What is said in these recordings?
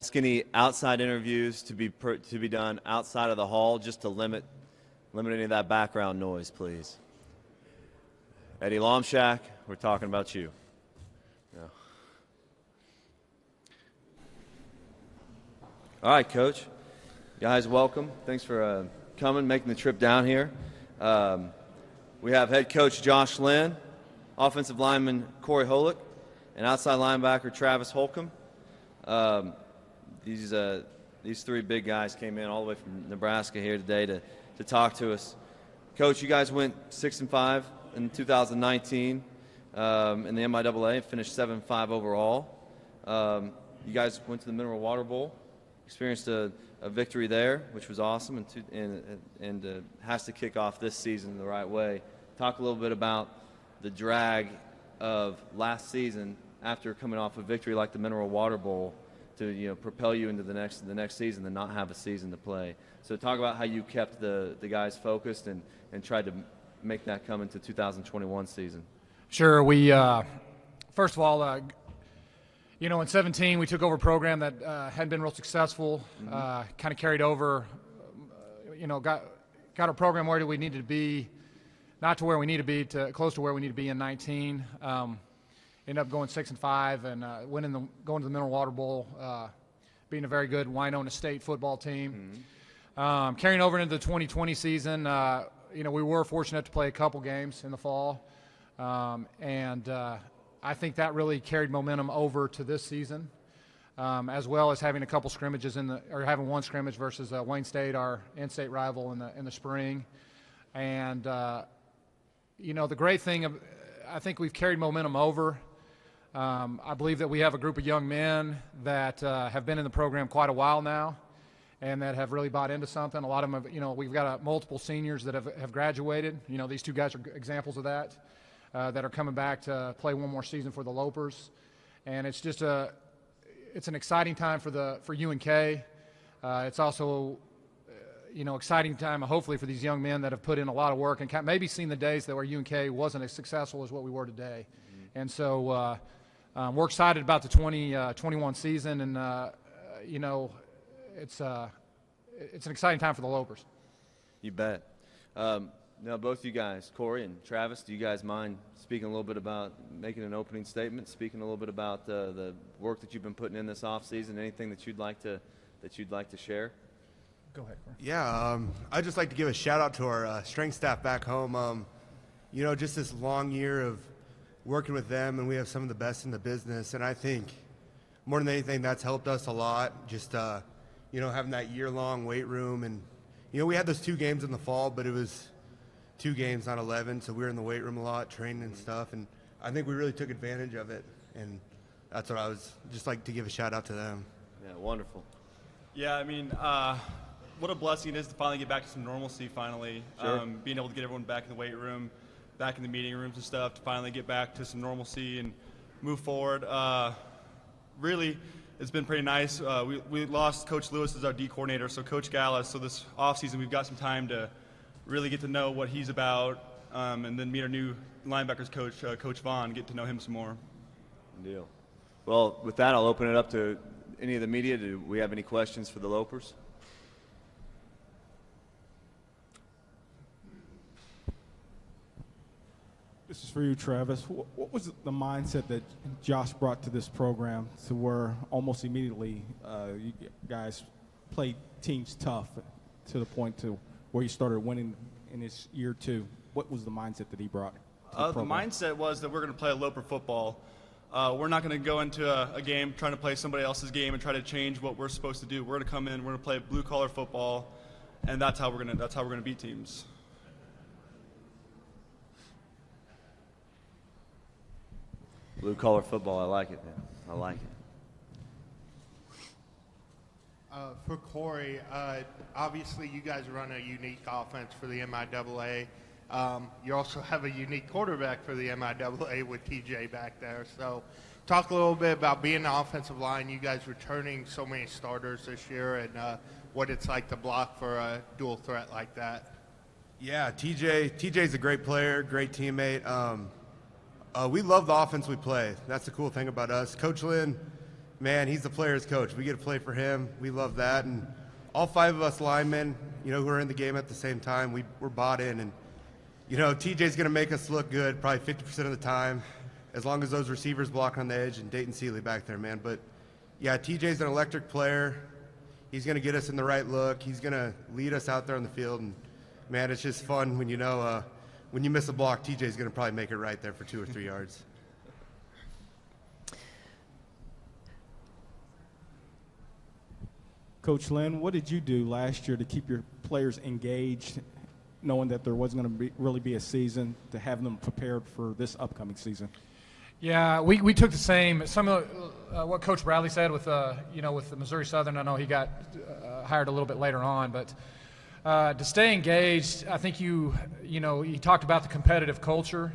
Ask any outside interviews to be done outside of the hall, just to limit any of that background noise, please. Eddie Lomshak, we're talking about you. Yeah. All right, Coach. Guys, welcome. Thanks for coming, making the trip down here. We have head coach Josh Lynn, offensive lineman Corey Hoelck, and outside linebacker Travis Holcomb. These three big guys came in all the way from Nebraska here today to talk to us. Coach, you guys went 6-5 in 2019 in the MIAA and finished 7-5 overall. You guys went to the Mineral Water Bowl, experienced a victory there, which was awesome, and has to kick off this season the right way. Talk a little bit about the drag of last season after coming off a victory like the Mineral Water Bowl to propel you into the next season and not have a season to play. So talk about how you kept the guys focused and tried to make that come into 2021 season. Sure. We first of all, in 2017 we took over a program that hadn't been real successful. Kind of carried over. Got our program where we needed to be, not to where we need to be, to close to where we need to be in 2019. Ended up going 6-5 and going to the Mineral Water Bowl, being a very good Winona State football team. Carrying over into the 2020 season, we were fortunate to play a couple games in the fall, and I think that really carried momentum over to this season, as well as having a couple scrimmages having one scrimmage versus Wayne State, our in-state rival, in the spring. And the great thing, I think we've carried momentum over. I believe that we have a group of young men that have been in the program quite a while now and that have really bought into something. A lot of them have, we've got multiple seniors that have graduated. These two guys are examples of that are coming back to play one more season for the Lopers. And it's just it's an exciting time for UNK. It's also, exciting time, hopefully, for these young men that have put in a lot of work and maybe seen the days that where UNK wasn't as successful as what we were today. And so we're excited about the 2021 season, and it's an exciting time for the Lopers. You bet. Now, both you guys, Corey and Travis, do you guys mind speaking a little bit about making an opening statement, speaking a little bit about the work that you've been putting in this off season? Anything that you'd like to share? Go ahead, Corey. Yeah, I'd just like to give a shout out to our strength staff back home. Just this long year of working with them, and we have some of the best in the business. And I think more than anything, that's helped us a lot. Just having that year-long weight room, and we had those 2 games in the fall, but it was 2 games, not 11. So we were in the weight room a lot, training and stuff. And I think we really took advantage of it. And that's what I was just like to give a shout out to them. Yeah, wonderful. Yeah, what a blessing it is to finally get back to some normalcy finally. Sure. Being able to get everyone back in the weight room, back in the meeting rooms and stuff, to finally get back to some normalcy and move forward. Really, it's been pretty nice. We lost Coach Lewis as our D coordinator, so Coach Gallus. So this offseason, we've got some time to really get to know what he's about, and then meet our new linebackers coach, Coach Vaughn, get to know him some more. Good deal. Well, with that, I'll open it up to any of the media. Do we have any questions for the Lopers? This is for you, Travis. What was the mindset that Josh brought to this program to where almost immediately you guys played teams tough to the point to where you started winning in his year 2? What was the mindset that he brought to the program? The mindset was that we're going to play a Loper football. We're not going to go into a game trying to play somebody else's game and try to change what we're supposed to do. We're going to come in, we're going to play blue-collar football, and that's how we're going to beat teams. Blue-collar football, I like it, man. I like it. For Corey, obviously you guys run a unique offense for the MIAA. You also have a unique quarterback for the MIAA with TJ back there. So talk a little bit about being the offensive line, you guys returning so many starters this year, and what it's like to block for a dual threat like that. Yeah, TJ's a great player, great teammate. We love the offense we play. That's the cool thing about us. Coach Lynn man, he's the player's coach. We get to play for him. We love that. And all 5 of us linemen, who are in the game at the same time, we're bought in. And, TJ's going to make us look good probably 50% of the time, as long as those receivers block on the edge and Dayton Seeley back there, man. But, yeah, TJ's an electric player. He's going to get us in the right look. He's going to lead us out there on the field. And, man, it's just fun when when you miss a block, TJ's going to probably make it right there for 2 or 3 yards. Coach Lynn, what did you do last year to keep your players engaged, knowing that there wasn't going to really be a season, to have them prepared for this upcoming season? Yeah, we took the same. Some of what Coach Bradley said with with the Missouri Southern. I know he got hired a little bit later on, but to stay engaged, I think you talked about the competitive culture.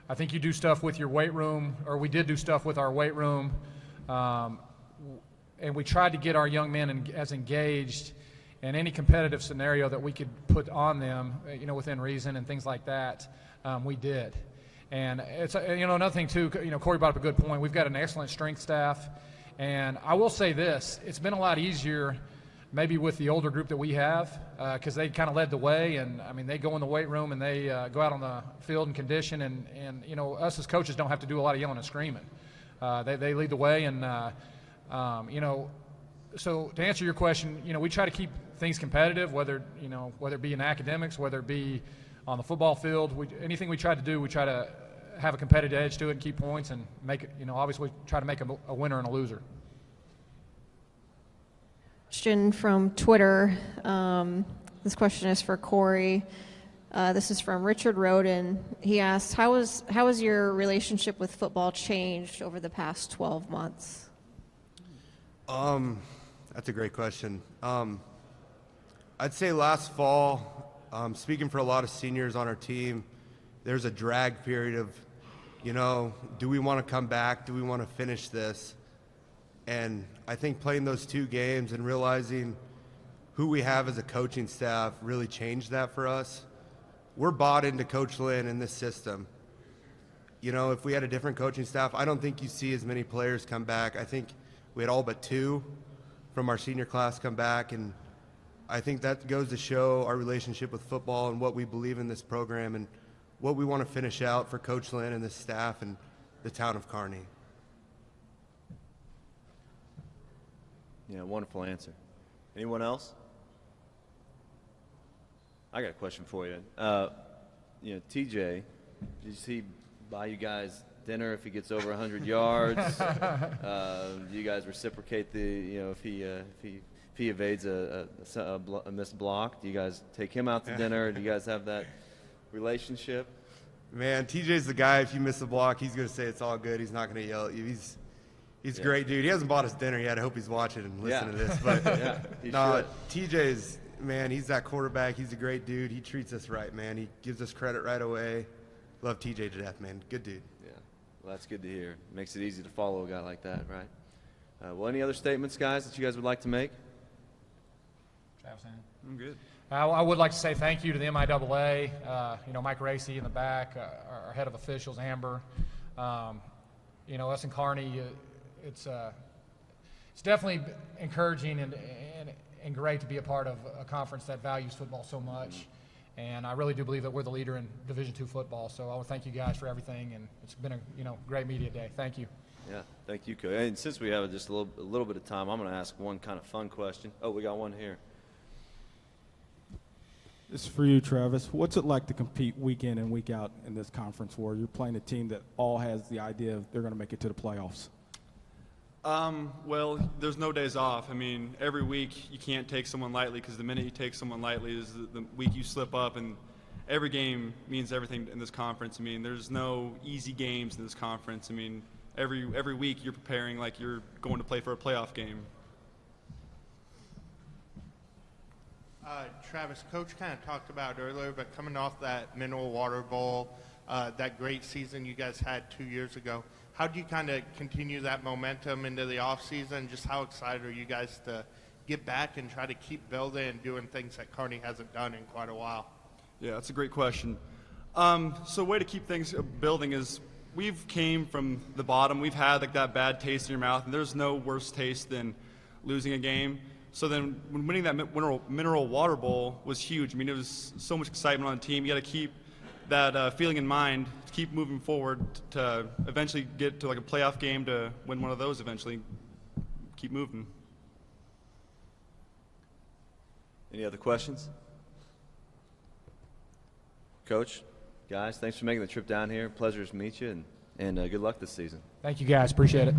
I think you do stuff with your weight room, or we did do stuff with our weight room, and we tried to get our young men as engaged in any competitive scenario that we could put on them, within reason and things like that. We did. And it's another thing too. Corey brought up a good point. We've got an excellent strength staff, and I will say this: it's been a lot easier, maybe with the older group that we have, because they kind of led the way. And I mean, they go in the weight room and they go out on the field and condition, and us as coaches don't have to do a lot of yelling and screaming. They lead the way, and so to answer your question, we try to keep things competitive, whether it be in academics, whether it be on the football field. Anything we try to do, we try to have a competitive edge to it and keep points and make it, obviously try to make a winner and a loser. Question from Twitter. This question is for Corey. This is from Richard Roden. He asks, how has your relationship with football changed over the past 12 months? That's a great question. I'd say last fall, speaking for a lot of seniors on our team, there's a drag period of, do we want to come back? Do we want to finish this? And I think playing those 2 games and realizing who we have as a coaching staff really changed that for us. We're bought into Coach Lynn and this system. If we had a different coaching staff, I don't think you see as many players come back. I think we had all but 2 from our senior class come back, and I think that goes to show our relationship with football and what we believe in this program and what we want to finish out for Coach Lynn and this staff and the town of Kearney. Yeah, wonderful answer. Anyone else? I got a question for you. TJ, does he buy you guys dinner if he gets over 100 yards? Do you guys reciprocate if he evades a missed block? Do you guys take him out to dinner? Do you guys have that relationship? Man, TJ's the guy. If you miss a block, he's going to say it's all good. He's not going to yell at you. He's a great dude. He hasn't bought us dinner yet. I hope he's watching and listening to this. But TJ's, man, he's that quarterback. He's a great dude. He treats us right, man. He gives us credit right away. Love TJ to death, man. Good dude. Yeah, well, that's good to hear. Makes it easy to follow a guy like that, right? Well, any other statements, guys, that you guys would like to make? I'm good. I would like to say thank you to the MIAA, Mike Racy in the back, our head of officials, Amber. Us in Kearney, it's definitely encouraging and great to be a part of a conference that values football so much. And I really do believe that we're the leader in Division II football. So I want to thank you guys for everything, and it's been a great media day. Thank you. Yeah, thank you, Coach. And since we have just a little bit of time, I'm going to ask one kind of fun question. Oh, we got one here. This is for you, Travis. What's it like to compete week in and week out in this conference where you're playing a team that all has the idea of they're going to make it to the playoffs? Well, there's no days off. I mean, every week you can't take someone lightly, because the minute you take someone lightly is the week you slip up, and every game means everything in this conference. I mean, there's no easy games in this conference. I mean, every week you're preparing like you're going to play for a playoff game. Travis, Coach kind of talked about earlier, but coming off that Mineral Water Bowl, that great season you guys had 2 years ago, how do you kind of continue that momentum into the offseason? Just how excited are you guys to get back and try to keep building and doing things that Kearney hasn't done in quite a while? Yeah, that's a great question. So a way to keep things building is we've came from the bottom. We've had like that bad taste in your mouth, and there's no worse taste than losing a game. So then when winning that mineral water bowl was huge. I mean, it was so much excitement on the team. You got to keep that feeling in mind, keep moving forward to eventually get to like a playoff game to win one of those eventually. Keep moving. Any other questions? Coach, guys, thanks for making the trip down here. Pleasure to meet you, and good luck this season. Thank you, guys. Appreciate it.